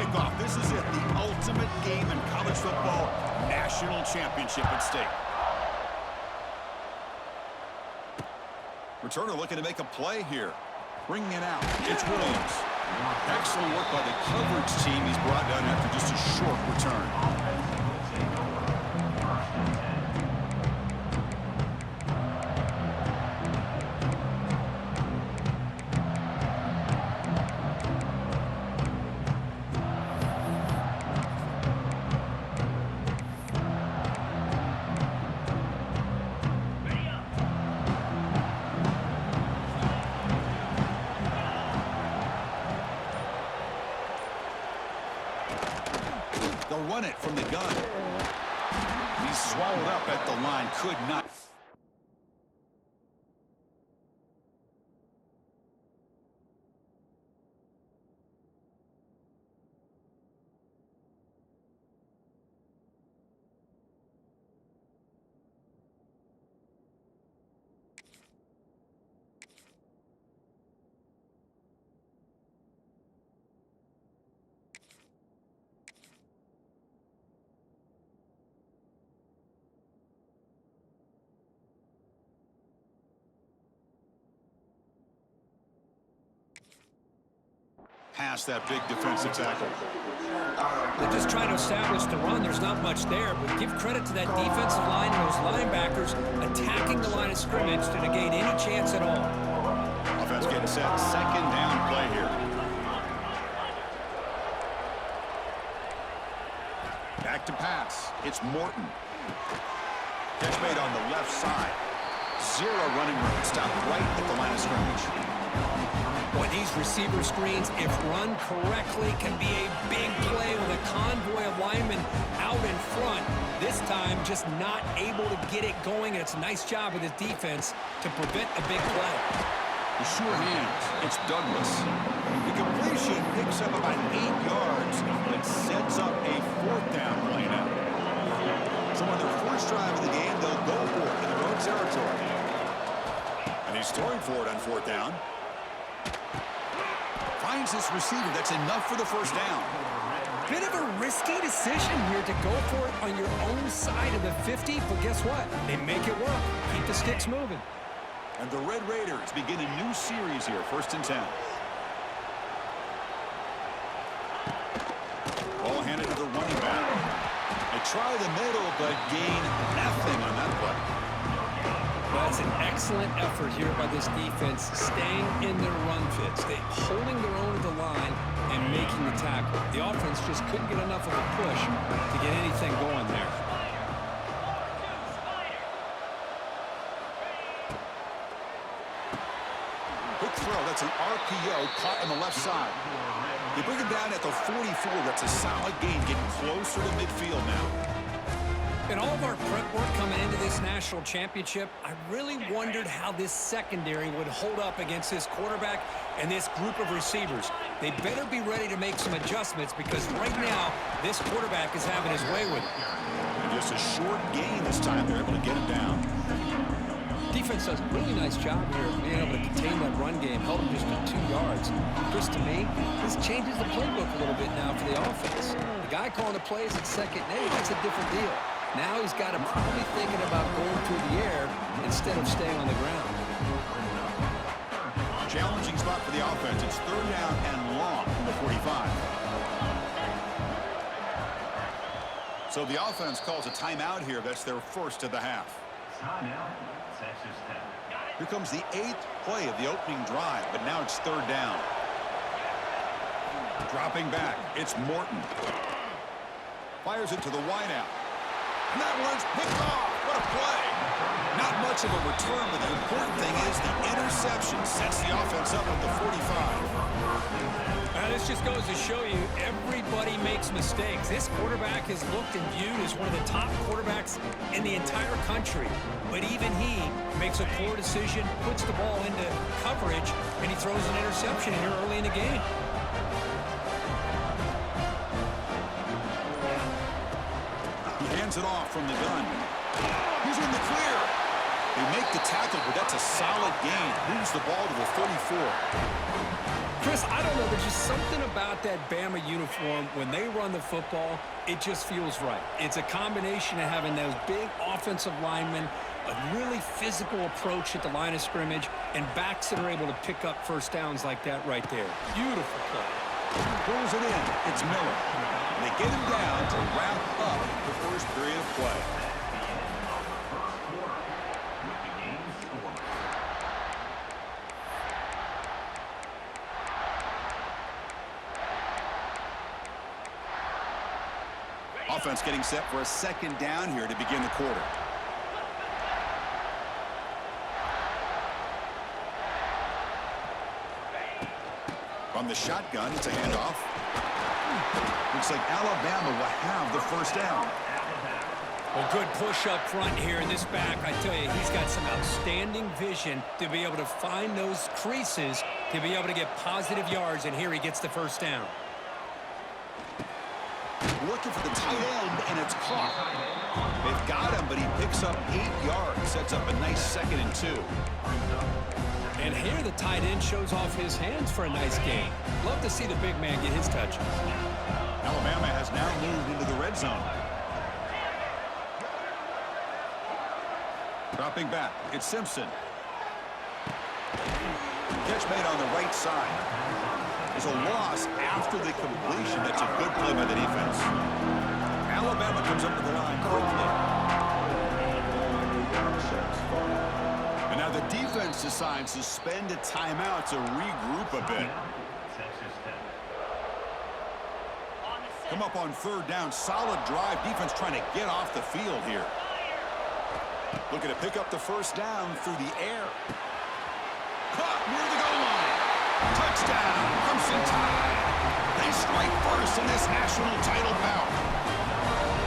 kickoff. This is it, the ultimate game in college football, national championship at stake. Returner looking to make a play here. Bringing it out. It's Williams. Excellent work by the coverage team. He's brought down after just a short return. They'll run it from the gun. He's swallowed up at the line. Could not. Past that big defensive tackle. They're just trying to establish the run. There's not much there, but give credit to that defensive line and those linebackers attacking the line of scrimmage to negate any chance at all. Offense getting set. Second down play here. Back to pass. It's Morton. Catch made on the left side. Zero running room. Stop right at the line of scrimmage. Boy, these receiver screens, if run correctly, can be a big play with a convoy of linemen out in front. This time, just not able to get it going. And it's a nice job with his defense to prevent a big play. The sure hands. It's Douglas. The completion picks up about 8 yards and sets up a fourth down play now. So on their first drive of the game, they'll go for it in their own territory. And he's throwing for it on fourth down. Finds this receiver. That's enough for the first down. Bit of a risky decision here to go for it on your own side of the 50, but guess what? They make it work. Keep the sticks moving. And the Red Raiders begin a new series here, 1st and 10. Ball handed to the running back. They try the middle, but gain nothing on that play. That's an excellent effort here by this defense, staying in their run fits. They holding their own at the line and making the tackle. The offense just couldn't get enough of a push to get anything going there. Quick throw. That's an RPO caught on the left side. They bring him down at the 44. That's a solid gain, getting closer to midfield now. In all of our prep work coming into this national championship, I really wondered how this secondary would hold up against this quarterback and this group of receivers. They better be ready to make some adjustments because right now, this quarterback is having his way with it. And just a short gain this time. They're able to get him down. Defense does a really nice job here of being able to contain that run game, held him just to 2 yards. Chris, to me, this changes the playbook a little bit now for the offense. The guy calling the plays at second and 8, that's a different deal. Now he's got him probably thinking about going through the air instead of staying on the ground. Challenging spot for the offense. It's 3rd down and long from the 45. So the offense calls a timeout here. That's their first of the half. Here comes the 8th play of the opening drive, but now it's 3rd down. Dropping back, it's Morton. Fires it to the wideout. And that one's picked off. What a play. Not much of a return, but the important thing is the interception sets the offense up at the 45. This just goes to show you everybody makes mistakes. This quarterback is looked and viewed as one of the top quarterbacks in the entire country. But even he makes a poor decision, puts the ball into coverage, and he throws an interception here early in the game. He hands it off from the gun. He's in the clear. They make the tackle, but that's a solid gain. Moves the ball to the 34. Chris, I don't know. There's just something about that Bama uniform. When they run the football, it just feels right. It's a combination of having those big offensive linemen, a really physical approach at the line of scrimmage, and backs that are able to pick up first downs like that right there. Beautiful play. Pulls it in. It's Miller. And they get him down to wrap up the first period of play. Offense getting set for a second down here to begin the quarter. From the shotgun, it's a handoff. Looks like Alabama will have the first down. Well, good push up front here in this back. I tell you, he's got some outstanding vision to be able to find those creases, to be able to get positive yards, and here he gets the first down. Looking for the tight end, and it's caught. They've got him, but he picks up 8 yards. Sets up a nice 2nd and 2. And here the tight end shows off his hands for a nice gain. Love to see the big man get his touches. Alabama has now moved into the red zone. Dropping back, it's Simpson. Catch made on the right side. There's a loss after the completion. That's a good play by the defense. Alabama comes up to the line quickly. And now the defense decides to spend a timeout to regroup a bit. Come up on 3rd down. Solid drive. Defense trying to get off the field here. Looking to pick up the first down through the air. Caught near the goal line. Touchdown, Crimson Tide. They strike first in this national title bout.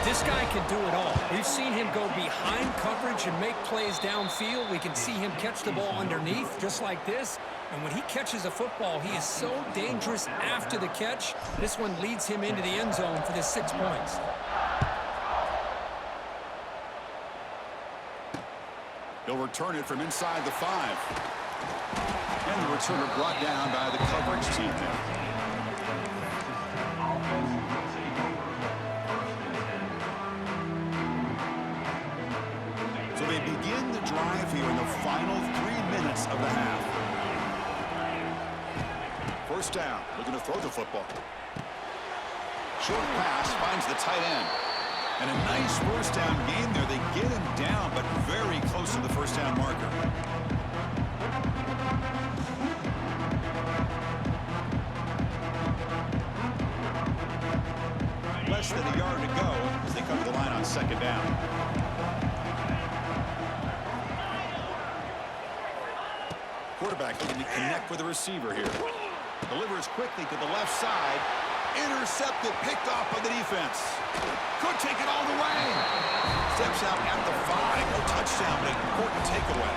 This guy can do it all. We've seen him go behind coverage and make plays downfield. We can see him catch the ball underneath, just like this. And when he catches a football, he is so dangerous after the catch. This one leads him into the end zone for the 6 points. He'll return it from inside the 5. And the returner brought down by the coverage team there. So they begin the drive here in the final 3 minutes of the half. First down, looking to throw the football. Short pass finds the tight end. And a nice first down game there. They get him down, but very close to the first down marker. Less than a yard to go as they come to the line on 2nd down. Quarterback looking to connect with the receiver here. Delivers quickly to the left side. Intercepted, picked off by the defense. Could take it all the way. Steps out at the 5. No touchdown, but an important takeaway.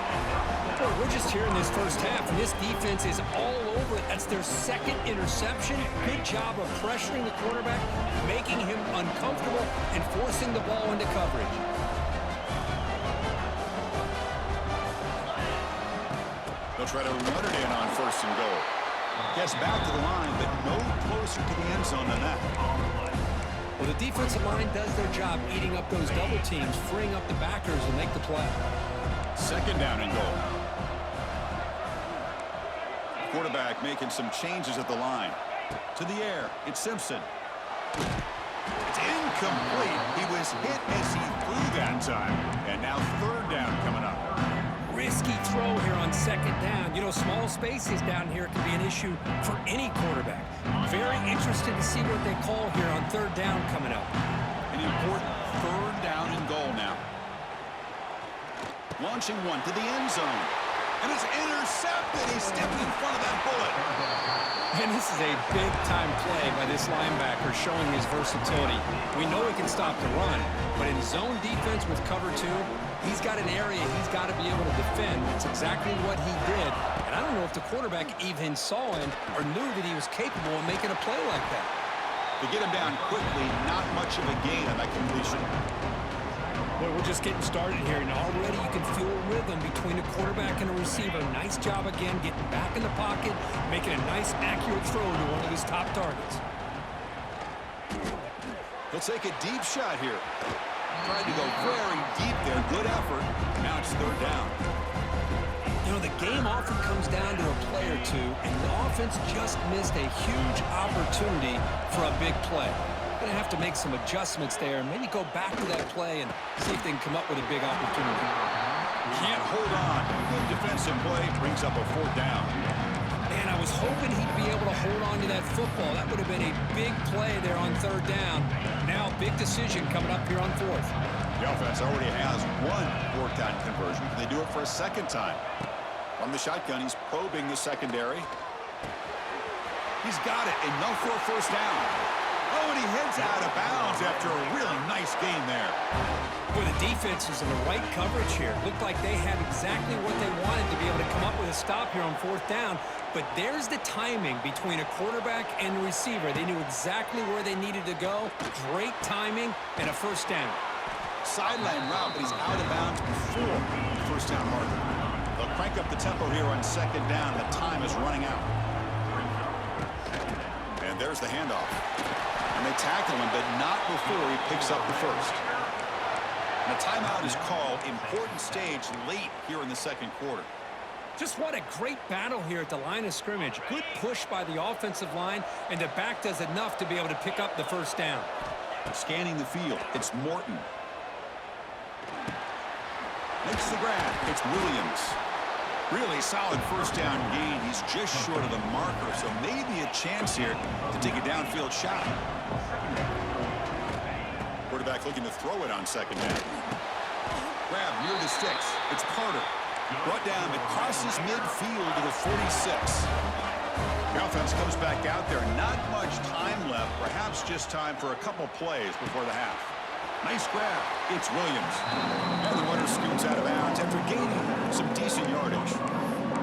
Boy, we're just here in this first half, and this defense is all over it. That's their 2nd interception. Good job of pressuring the quarterback, making him uncomfortable, and forcing the ball into coverage. They'll try to run it in on 1st and goal. Gets back to the line, but no closer to the end zone than that. Well, the defensive line does their job eating up those double teams, freeing up the backers and make the play. 2nd down and goal. Quarterback making some changes at the line. To the air, it's Simpson. It's incomplete. He was hit as he threw that time. And now 3rd down coming up. Risky throw here on 2nd down. You know, small spaces down here can be an issue for any quarterback. Very interested to see what they call here on 3rd down coming up. An important 3rd down and goal now. Launching one to the end zone. And it's intercepted. He stepped in front of that bullet. And this is a big-time play by this linebacker showing his versatility. We know he can stop the run, but in zone defense with cover 2, he's got an area he's got to be able to defend. It's exactly what he did. And I don't know if the quarterback even saw him or knew that he was capable of making a play like that. To get him down quickly, not much of a gain on that completion. Boy, we're just getting started here, and already you can feel a rhythm between a quarterback and a receiver. Nice job again getting back in the pocket, making a nice, accurate throw to one of his top targets. He'll take a deep shot here. Trying to go very deep there. Good effort. Now it's third down. You know, the game often comes down to a play or two, and the offense just missed a huge opportunity for a big play. Going to have to make some adjustments there and maybe go back to that play and see if they can come up with a big opportunity. Can't hold on. Good defensive play brings up a fourth down. Man, I was hoping he'd be able to hold on to that football. That would have been a big play there on third down. Now, big decision coming up here on fourth. The offense already has one fourth down conversion. Can they do it for a second time? From the shotgun, he's probing the secondary. He's got it. Enough for a first down. Oh, and he heads out of bounds after a really nice game there. Boy, the defense was in the right coverage here. Looked like they had exactly what they wanted to be able to come up with a stop here on fourth down. But there's the timing between a quarterback and a receiver. They knew exactly where they needed to go. Great timing and a first down. Sideline route, but he's out of bounds before the first down marker. They'll crank up the tempo here on second down. The time is running out. And there's the handoff. And they tackle him, but not before he picks up the first. And a timeout is called. Important stage late here in the second quarter. Just what a great battle here at the line of scrimmage. Good push by the offensive line, and the back does enough to be able to pick up the first down. Scanning the field, it's Morton. Makes the grab, it's Williams. Really solid first down gain. He's just short of the marker, so maybe a chance here to take a downfield shot. Quarterback looking to throw it on second down. Grab near the sticks. It's Carter. Brought down, it crosses midfield to the 46. The offense comes back out there. Not much time left. Perhaps just time for a couple plays before the half. Nice grab. It's Williams. And the runner scoots out of bounds after gaining some decent yardage.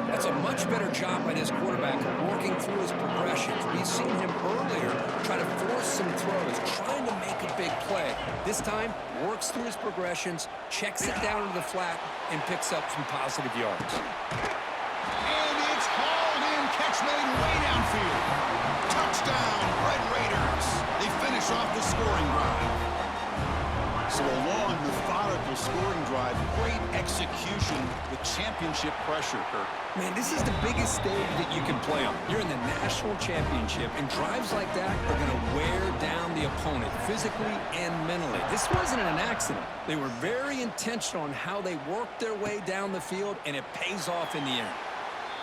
That's a much better job by this quarterback working through his progressions. We've seen him earlier try to force some throws, trying to make a big play. This time, works through his progressions, checks it down into the flat, and picks up some positive yards. And it's hauled in. Catch made way downfield. Touchdown, Red Raiders. They finish off the scoring drive. So a long, methodical scoring drive. Great execution with championship pressure, Kirk. Man, this is the biggest stage that you can play on. You're in the national championship, and drives like that are going to wear down the opponent physically and mentally. This wasn't an accident. They were very intentional on how they worked their way down the field, and it pays off in the end.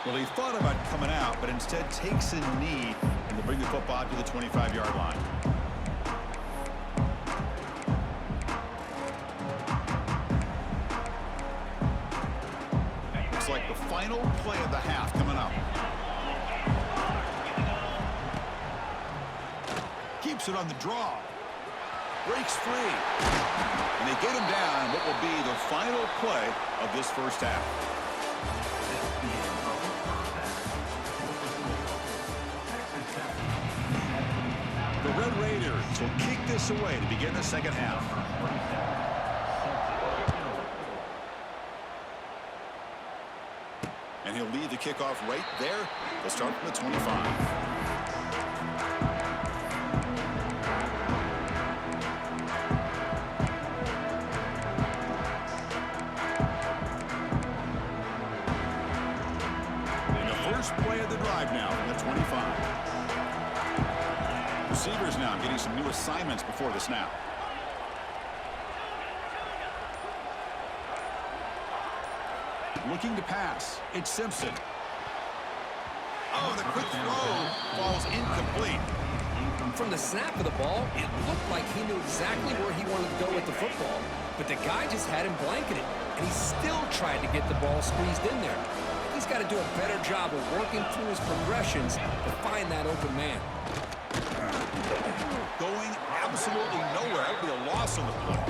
Well, he thought about coming out, but instead takes a knee and to bring the football to the 25-yard line. Looks like the final play of the half coming up. Keeps it on the draw. Breaks free. And they get him down what will be the final play of this first half. The Red Raiders will kick this away to begin the second half. And he'll lead the kickoff right there. They'll start from the 25. First play of the drive now from the 25. Receivers now getting some new assignments before the snap. Looking to pass. It's Simpson. Oh, the quick throw falls incomplete. From the snap of the ball, it looked like he knew exactly where he wanted to go with the football. But the guy just had him blanketed, and he still tried to get the ball squeezed in there. He's got to do a better job of working through his progressions to find that open man. Going absolutely nowhere. That would be a loss on the play.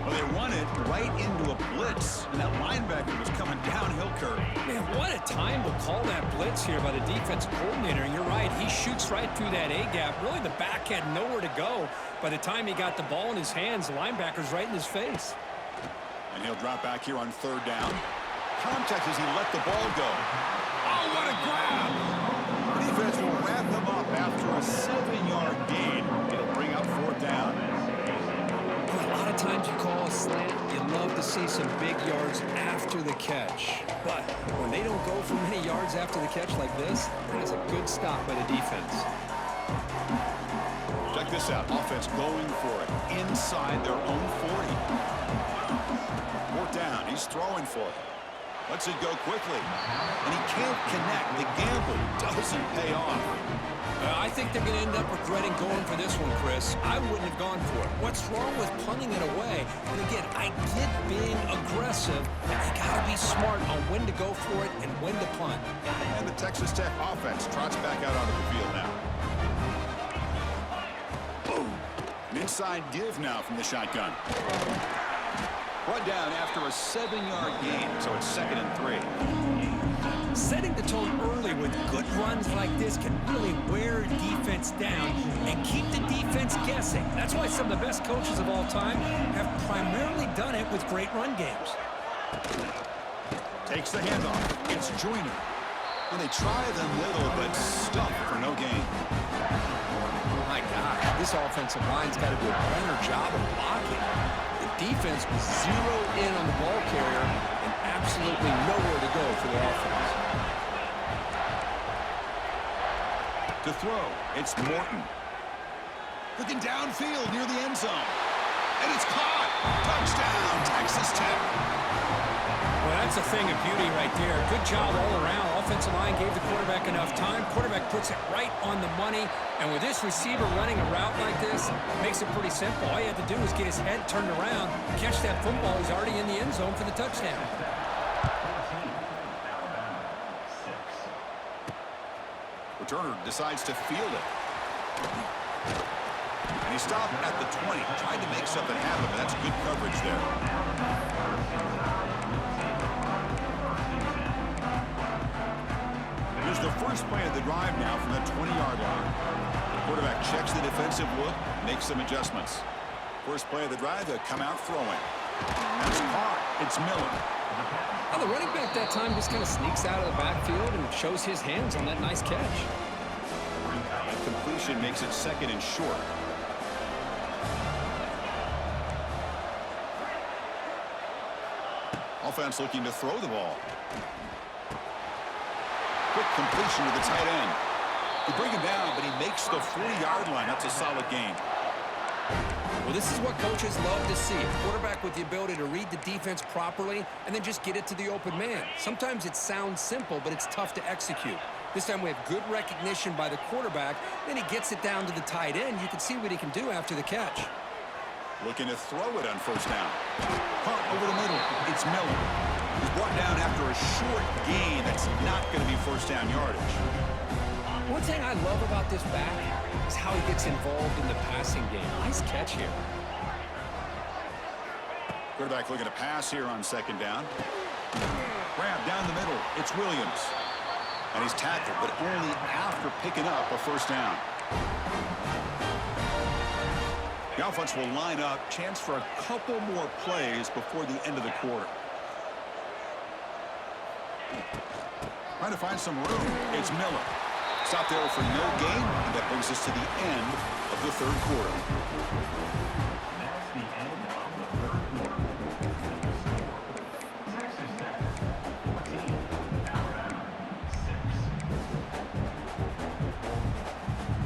Well, they run it right into a blitz, and that linebacker was coming downhill curve. Man, what a time to call that blitz here by the defensive coordinator. And you're right, he shoots right through that A-gap. Really, the back quarterback had nowhere to go. By the time he got the ball in his hands, the linebacker's right in his face. And he'll drop back here on third down. Contact as he let the ball go. Oh, what a grab! The defense will wrap him up after a 7-yard gain. It'll bring up fourth down. A lot of times you call a slant, you love to see some big yards after the catch. But when they don't go for many yards after the catch like this, that is a good stop by the defense. Check this out. Offense going for it inside their own 40. Fourth down. He's throwing for it. Lets it go quickly. And he can't connect. The gamble doesn't pay off. I think they're going to end up regretting going for this one, Chris. I wouldn't have gone for it. What's wrong with punting it away? And again, I get being aggressive, but you got to be smart on when to go for it and when to punt. And the Texas Tech offense trots back out onto the field now. Boom. An inside give now from the shotgun. Brought down after a 7-yard gain, so it's 2nd and 3. Setting the tone early with good runs like this can really wear defense down and keep the defense guessing. That's why some of the best coaches of all time have primarily done it with great run games. Takes the handoff. It's Joyner. And they try them little, but stuffed for no gain. My gosh, this offensive line's got to do a better job of blocking. The defense was zeroed in on the ball carrier and absolutely nowhere to go for the offense. To throw, it's Morton. Looking downfield near the end zone. And it's caught. Touchdown, Texas Tech. Well, that's a thing of beauty right there. Good job all around. Offensive line gave the quarterback enough time. Quarterback puts it right on the money. And with this receiver running a route like this, makes it pretty simple. All you have to do is get his head turned around, catch that football. He's already in the end zone for the touchdown. Returner decides to field it. And he stopped at the 20. Tried to make something happen, but that's good coverage there. Here's the first play of the drive now from the 20-yard line. The quarterback checks the defensive look, makes some adjustments. First play of the drive, they'll come out throwing. That's caught. It's Miller. Well, the running back that time just kind of sneaks out of the backfield and shows his hands on that nice catch. That completion makes it 2nd and short. Offense looking to throw the ball. Quick completion to the tight end. They bring him down, but he makes the 40-yard line. That's a solid gain. Well, this is what coaches love to see. A quarterback with the ability to read the defense properly and then just get it to the open man. Sometimes it sounds simple, but it's tough to execute. This time we have good recognition by the quarterback. Then he gets it down to the tight end. You can see what he can do after the catch. Looking to throw it on first down. Punt over the middle. It's Miller. He's brought down after a short gain. That's not going to be first down yardage. One thing I love about this back is how he gets involved in the passing game. Nice catch here. Quarterback looking to pass here on 2nd down. Grab down the middle. It's Williams. And he's tackled, but only after picking up a first down. The offense will line up. Chance for a couple more plays before the end of the quarter. Trying to find some room. It's Miller. Stop there for no gain, and that brings us to the end of the 3rd quarter.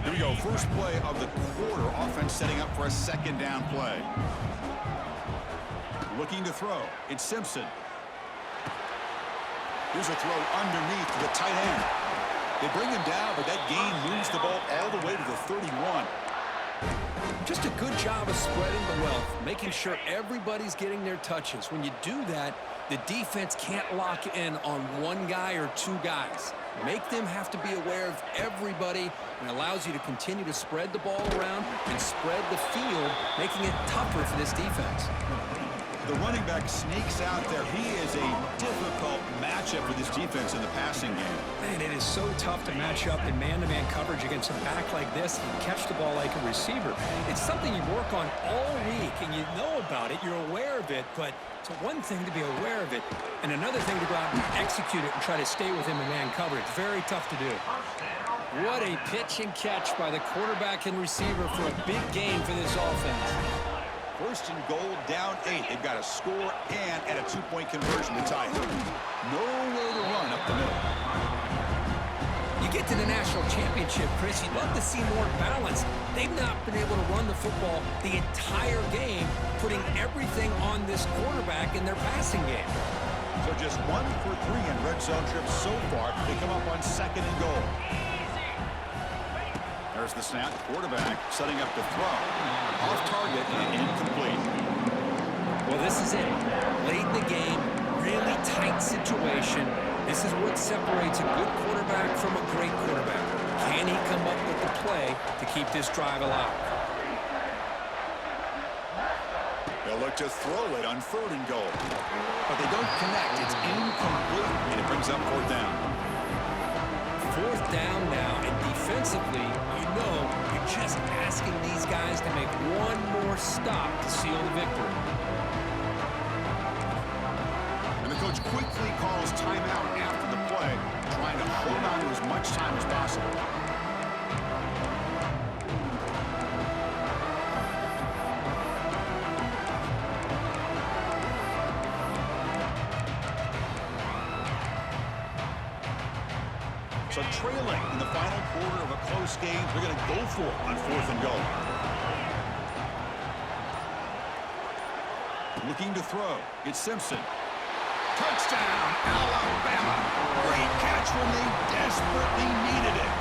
Here we go. First play of the quarter. Offense setting up for a 2nd down play. Looking to throw. It's Simpson. Here's a throw underneath to the tight end. They bring him down, but that gain moves the ball all the way to the 31. Just a good job of spreading the wealth, making sure everybody's getting their touches. When you do that, the defense can't lock in on one guy or two guys. Make them have to be aware of everybody, and allows you to continue to spread the ball around and spread the field, making it tougher for this defense. The running back sneaks out there. He is a difficult matchup for this defense in the passing game. Man, it is so tough to match up in man-to-man coverage against a back like this and catch the ball like a receiver. It's something you work on all week, and you know about it. You're aware of it, but it's one thing to be aware of it, and another thing to go out and execute it and try to stay with him in man coverage. Very tough to do. What a pitch and catch by the quarterback and receiver for a big gain for this offense. First and goal, down 8. They've got a score and a 2-point conversion to tie it. Nowhere to run up the middle. You get to the national championship, Chris, you'd love to see more balance. They've not been able to run the football the entire game, putting everything on this quarterback in their passing game. So just 1 for 3 in red zone trips so far. They come up on second and goal. There's the snap. Quarterback setting up the throw. Off target and incomplete. Well, this is it. Late in the game, really tight situation. This is what separates a good quarterback from a great quarterback. Can he come up with the play to keep this drive alive? They'll look to throw it on third and goal. But they don't connect. It's incomplete, and it brings up fourth down. Fourth down now, and defensively, you know you're just asking these guys to make one more stop to seal the victory. And the coach quickly calls timeout after the play, trying to hold on to as much time as possible. So trailing in the final quarter of a close game, they're going to go for it on fourth and goal. Looking to throw. It's Simpson. Touchdown, Alabama. Great catch when they desperately needed it.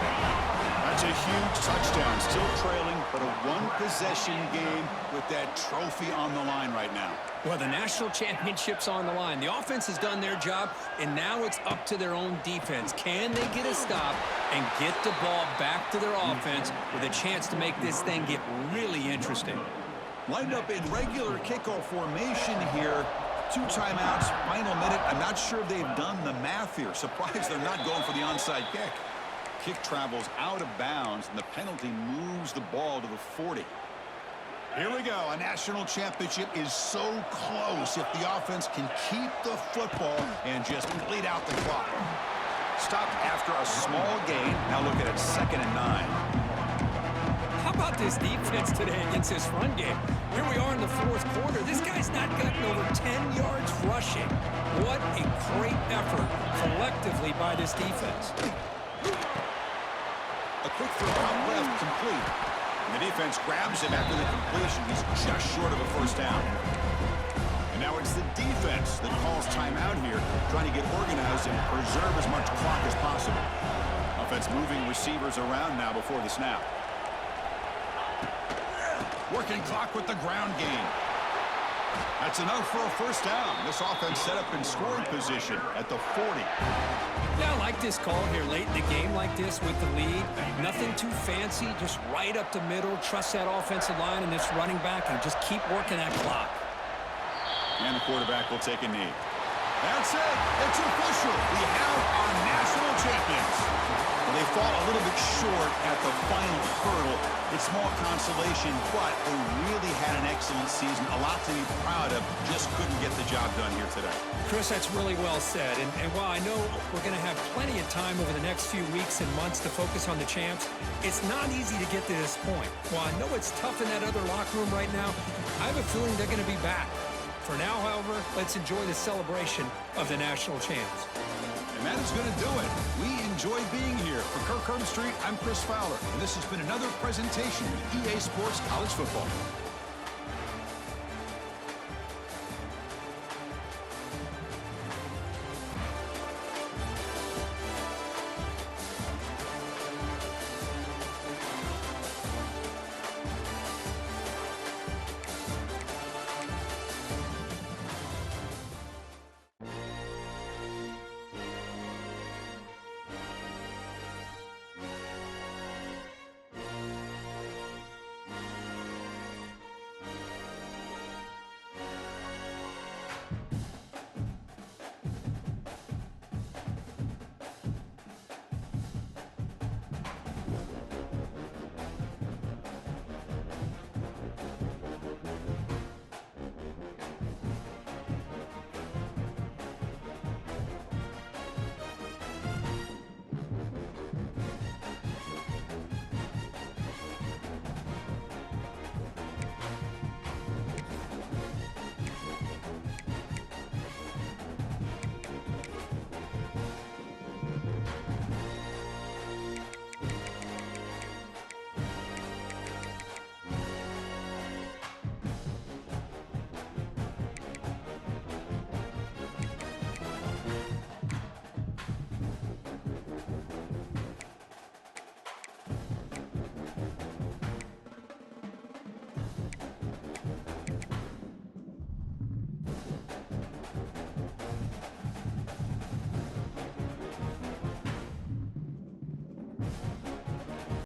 That's a huge touchdown. Still trailing, but a one-possession game with that trophy on the line right now. Well, the national championship's on the line. The offense has done their job, and now it's up to their own defense. Can they get a stop and get the ball back to their offense with a chance to make this thing get really interesting? Lined up in regular kickoff formation here. 2 timeouts, final minute. I'm not sure they've done the math here. Surprised they're not going for the onside kick. Kick travels out of bounds, and the penalty moves the ball to the 40. Here we go. A national championship is so close if the offense can keep the football and just bleed out the clock. Stopped after a small gain. Now look at it, 2nd and 9. How about this defense today against this run game? Here we are in the fourth quarter. This guy's not gotten over 10 yards rushing. What a great effort collectively by this defense. A quick throw out left, complete. And the defense grabs him after the completion. He's just short of a first down. And now it's the defense that calls timeout here, trying to get organized and preserve as much clock as possible. Offense moving receivers around now before the snap. Working clock with the ground game. That's enough for a first down. This offense set up in scoring position at the 40. Yeah, I like this call here late in the game like this with the lead. Nothing too fancy, just right up the middle. Trust that offensive line and this running back and just keep working that clock. And the quarterback will take a knee. That's it. It's official. We have our national champions. Well, they fall a little bit short at the final hurdle. It's small consolation, but they really had an excellent season. A lot to be proud of. Just couldn't get the job done here today. Chris, that's really well said. And while I know we're going to have plenty of time over the next few weeks and months to focus on the champs, it's not easy to get to this point. While I know it's tough in that other locker room right now, I have a feeling they're going to be back. For now, however, let's enjoy the celebration of the national champs. And that is going to do it. We enjoy being here. For Kirk Herbstreit, I'm Chris Fowler, and this has been another presentation of EA Sports College Football.